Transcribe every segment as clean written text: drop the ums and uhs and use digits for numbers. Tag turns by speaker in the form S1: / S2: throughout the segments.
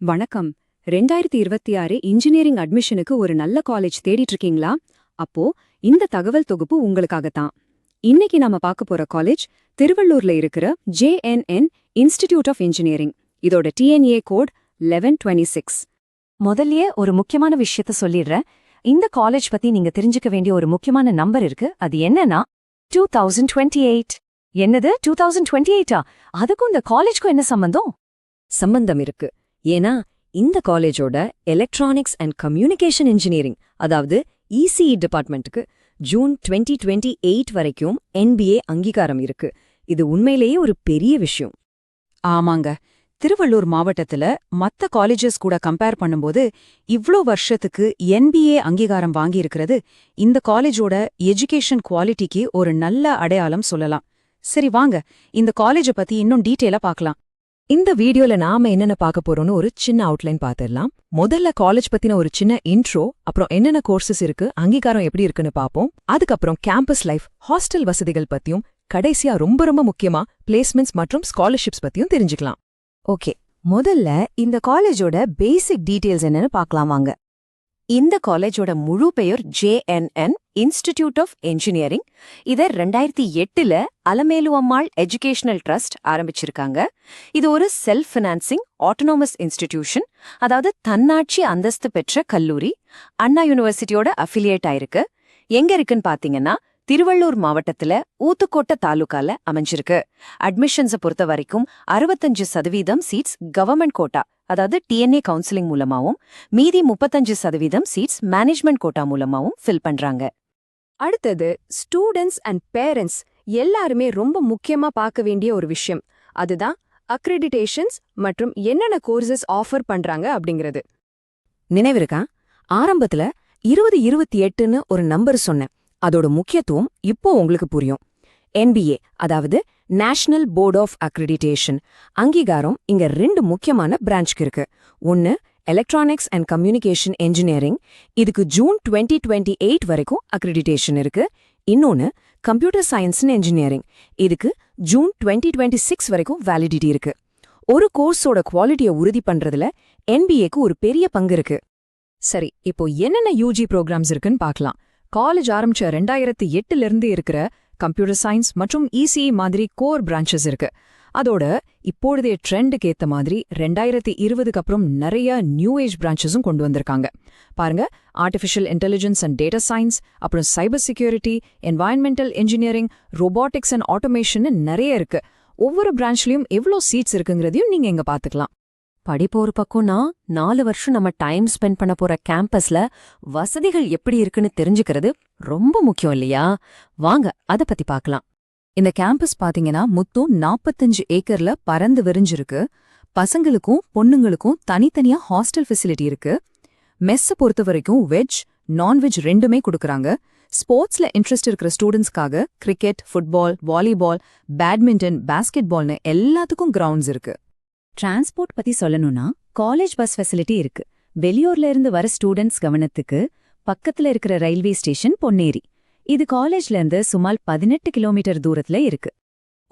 S1: வணக்கம். 2026 இன்ஜினியரிங் அட்மிஷனுக்கு ஒரு நல்ல காலேஜ் தேடிட்டு இருக்கீங்களா? அப்போ இந்த தகவல் தொகுப்பு உங்களுக்காகத்தான். இன்னைக்கு நாம பார்க்க போற காலேஜ் திருவள்ளூர்ல இருக்கிற JNN இன்ஸ்டிடியூட் ஆஃப் இன்ஜினியரிங். இதோட TNA கோட் 1126.
S2: முதல்லயே ஒரு முக்கியமான விஷயத்த சொல்லிடுறேன். இந்த காலேஜ் பத்தி நீங்க தெரிஞ்சுக்க வேண்டிய ஒரு முக்கியமான நம்பர் இருக்கு. அது என்னன்னா 2028. என்னது 2028? அதுக்கும் இந்த காலேஜ்க்கும் என்ன சம்பந்தம்?
S3: சம்பந்தம் இருக்கு. ஏன்னா இந்த காலேஜோட எலக்ட்ரானிக்ஸ் அண்ட் கம்யூனிகேஷன் இன்ஜினியரிங், அதாவது ECE டிபார்ட்மெண்ட்டுக்கு ஜூன் 2028 வரைக்கும் NBA அங்கீகாரம் இருக்கு. இது உண்மையிலேயே ஒரு பெரிய விஷயம்.
S1: ஆமாங்க, திருவள்ளூர் மாவட்டத்துல மத்த காலேஜஸ் கூட கம்பேர் பண்ணும்போது இவ்ளோ வருஷத்துக்கு NBA அங்கீகாரம் வாங்கியிருக்கிறது இந்த காலேஜோட எஜுகேஷன் குவாலிட்டிக்கு ஒரு நல்ல அடையாளம் சொல்லலாம். சரி வாங்க, இந்த காலேஜை பத்தி இன்னும் டீட்டெயிலா பார்க்கலாம்.
S3: இந்த வீடியோல நாம என்னென்ன பார்க்க போறோம்னு ஒரு சின்ன அவுட்லைன் பார்த்துடலாம். முதல்ல காலேஜ் பத்தின ஒரு சின்ன இன்ட்ரோ, அப்புறம் என்னென்ன கோர்சஸ் இருக்கு, அங்கீகாரம் எப்படி இருக்குன்னு பார்ப்போம். அதுக்கப்புறம் கேம்பஸ் லைஃப், ஹாஸ்டல் வசதிகள் பத்தியும், கடைசியா ரொம்ப முக்கியமா பிளேஸ்மெண்ட்ஸ் மற்றும் ஸ்காலர்ஷிப்ஸ் பத்தியும் தெரிஞ்சுக்கலாம்.
S2: ஓகே, முதல்ல இந்த காலேஜோட பேசிக் டீடைல்ஸ் என்னன்னு பார்க்கலாம் வாங்க. இந்த காலேஜோட முழு பெயர் JNN இன்ஸ்டிடியூட் ஆஃப் இன்ஜினியரிங். இதை 2008 அலமேலு அம்மாள் எஜுகேஷனல் ட்ரஸ்ட் ஆரம்பிச்சிருக்காங்க. இது ஒரு செல்ஃப் ஃபினான்சிங் ஆட்டோனோமஸ் இன்ஸ்டிடியூஷன், அதாவது தன்னாட்சி அந்தஸ்து பெற்ற கல்லூரி. அண்ணா யூனிவர்சிட்டியோட அஃபிலியேட் ஆயிருக்கு. எங்க இருக்குன்னு பாத்தீங்கன்னா திருவள்ளூர் மாவட்டத்துல ஊத்துக்கோட்டை தாலுகால அமைஞ்சிருக்கு. அட்மிஷன்ஸை பொறுத்த வரைக்கும் 65% சீட்ஸ் கவர்மெண்ட் கோட்டா, அதாவது TNA கவுன்சிலிங் மூலமாவும், மீதி 35% சீட்ஸ் மேனேஜ்மெண்ட் கோட்டா மூலமாவும் ஃபில் பண்றாங்க.
S1: அடுத்தது ஸ்டூடெண்ட்ஸ் அண்ட் பேரண்ட்ஸ் எல்லாருமே ரொம்ப முக்கியமா பார்க்க வேண்டிய ஒரு விஷயம். அதுதான் அக்ரெடிடேஷன்ஸ் மற்றும் என்னென்ன கோர்சஸ் ஆஃபர் பண்றாங்க அப்படிங்கிறது.
S3: நினைவிருக்கா? ஆரம்பத்துல 2028ன்னு ஒரு நம்பர் சொன்னேன். அதோட முக்கியத்துவம் இப்போ உங்களுக்கு புரியும். NBA, அதாவது நேஷனல் போர்ட் ஆஃப் அக்ரிடிடேஷன் அங்கீகாரம் இங்க 2 முக்கியமான பிரான்ச்க்கு இருக்கு. ஒன்னு எலக்ட்ரானிக்ஸ் அண்ட் கம்யூனிகேஷன் இன்ஜினியரிங், இதுக்கு ஜூன் 2028 வரைக்கும் அக்ரிடிடேஷன் இருக்கு. இன்னொன்னு கம்ப்யூட்டர் சயின்ஸ் அண்ட் இன்ஜினியரிங், இதுக்கு ஜூன் 2026 வரைக்கும் வேலிடிட்டி இருக்கு. ஒரு கோர்ஸோட குவாலிட்டியை உறுதி பண்றதுல NBAக்கு ஒரு பெரிய பங்கு இருக்கு. சரி, இப்போ என்னென்ன UG ப்ரோக்ராம்ஸ் இருக்குன்னு பார்க்கலாம். காலேஜ் ஆரம்பிச்ச 2008 இருக்கிற கம்ப்யூட்டர் சயின்ஸ் மற்றும் ECE மாதிரி கோர் பிரான்ச்சஸ் இருக்கு. அதோட இப்பொழுதைய ட்ரெண்டுக்கு ஏத்த மாதிரி 2020க்கு அப்புறம் நிறைய நியூ ஏஜ் பிரான்ச்சஸும் கொண்டு வந்திருக்காங்க. பாருங்க, artificial intelligence and data science, அப்புறம் cyber security, environmental engineering, robotics and automation நிறைய இருக்கு. ஒவ்வொரு பிரான்ச்லயும் எவ்வளோ சீட்ஸ் இருக்குங்கிறதையும் நீங்க இங்க பாத்துக்கலாம்.
S2: படிப்பு ஒரு பக்கம்னா 4 வருஷம் நம்ம டைம் ஸ்பெண்ட் பண்ண போற கேம்பஸ்ல வசதிகள் எப்படி இருக்குன்னு தெரிஞ்சுக்கிறது ரொம்ப முக்கியம் இல்லையா? வாங்க அத பத்தி பார்க்கலாம்.
S3: இந்த கேம்பஸ் பாத்தீங்கன்னா மொத்தம் 45 ஏக்கர்ல பறந்து விரிஞ்சிருக்கு. பசங்களுக்கும் பொண்ணுங்களுக்கும் தனித்தனியா ஹாஸ்டல் ஃபெசிலிட்டி இருக்கு. மெஸ்ஸ பொறுத்த வரைக்கும் வெஜ், நான்வெஜ் ரெண்டுமே கொடுக்கறாங்க. ஸ்போர்ட்ஸ்ல இன்ட்ரெஸ்ட் இருக்கிற ஸ்டூடெண்ட்ஸ்க்காக cricket, football, volleyball, badminton, basket பால்னு எல்லாத்துக்கும் கிரவுண்ட்ஸ் இருக்கு.
S2: டிரான்ஸ்போர்ட் பத்தி சொல்லணும்னா காலேஜ் பஸ் ஃபெசிலிட்டி இருக்கு. வெளியூர்ல இருந்து வர ஸ்டூடெண்ட்ஸ் கவனத்துக்கு பக்கத்துல இருக்கிற ரயில்வே ஸ்டேஷன் பொன்னேரி. இது காலேஜ்ல இருந்து சுமார் 18 கிலோமீட்டர் தூரத்துல இருக்கு.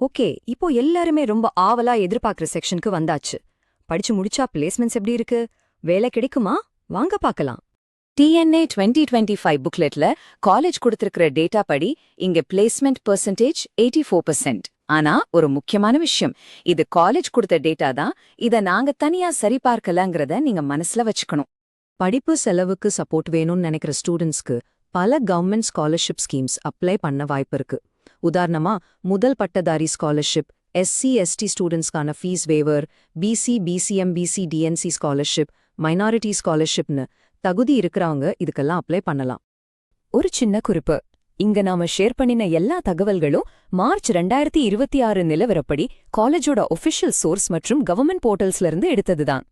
S3: ஓகே, இப்போ எல்லாருமே ரொம்ப ஆவலா எதிர்பார்க்குற செக்ஷனுக்கு வந்தாச்சு. படிச்சு முடிச்சா பிளேஸ்மெண்ட்ஸ் எப்படி இருக்கு? வேலை கிடைக்குமா? வாங்க பார்க்கலாம். TNA 2025 புக்லெட்ல காலேஜ் கொடுத்திருக்கிற டேட்டா படி இங்க பிளேஸ்மெண்ட் பெர்சன்டேஜ் 84%. ஆனா ஒரு முக்கியமான விஷயம், இது காலேஜ் கொடுத்த டேட்டா தான். இத நாங்க தனியா சரிபார்க்கலங்கிறத நீங்க மனசுல வச்சுக்கணும். படிப்பு செலவுக்கு சப்போர்ட் வேணும்னு நினைக்கிற ஸ்டூடெண்ட்ஸ்க்கு பல கவர்மெண்ட் ஸ்காலர்ஷிப் ஸ்கீம்ஸ் அப்ளை பண்ண வாய்ப்பு இருக்கு. உதாரணமா முதல் பட்டதாரி ஸ்காலர்ஷிப், SC/ST ஸ்டூடெண்ட்ஸ்க்கான fees waiver, BC, BCM, BC, DNC scholarship, minority ஸ்காலர்ஷிப்னு தகுதி இருக்கிறவங்க இதுக்கெல்லாம் அப்ளை பண்ணலாம். ஒரு சின்ன குறிப்பு, இங்க நாம ஷேர் பண்ணின எல்லா தகவல்களும் மார்ச் 2026 நிலவரப்படி காலேஜோட ஒஃபிஷியல் சோர்ஸ் மற்றும் கவர்மெண்ட் போர்ட்டல்ஸ்ல இருந்து எடுத்ததுதான்.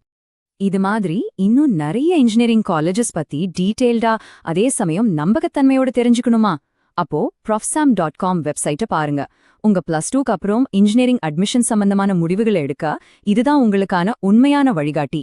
S3: இது மாதிரி இன்னும் நிறைய இன்ஜினியரிங் காலேஜஸ் பத்தி டீடைல்டா, அதே சமயம் நம்பகத்தன்மையோட தெரிஞ்சுக்கணுமா? அப்போ profsam.com வெப்சைட்டை பாருங்க. உங்க +2க்கு அப்புறம் இன்ஜினியரிங் அட்மிஷன் சம்பந்தமான முடிவுகளை எடுக்க இதுதான் உங்களுக்கான உண்மையான வழிகாட்டி.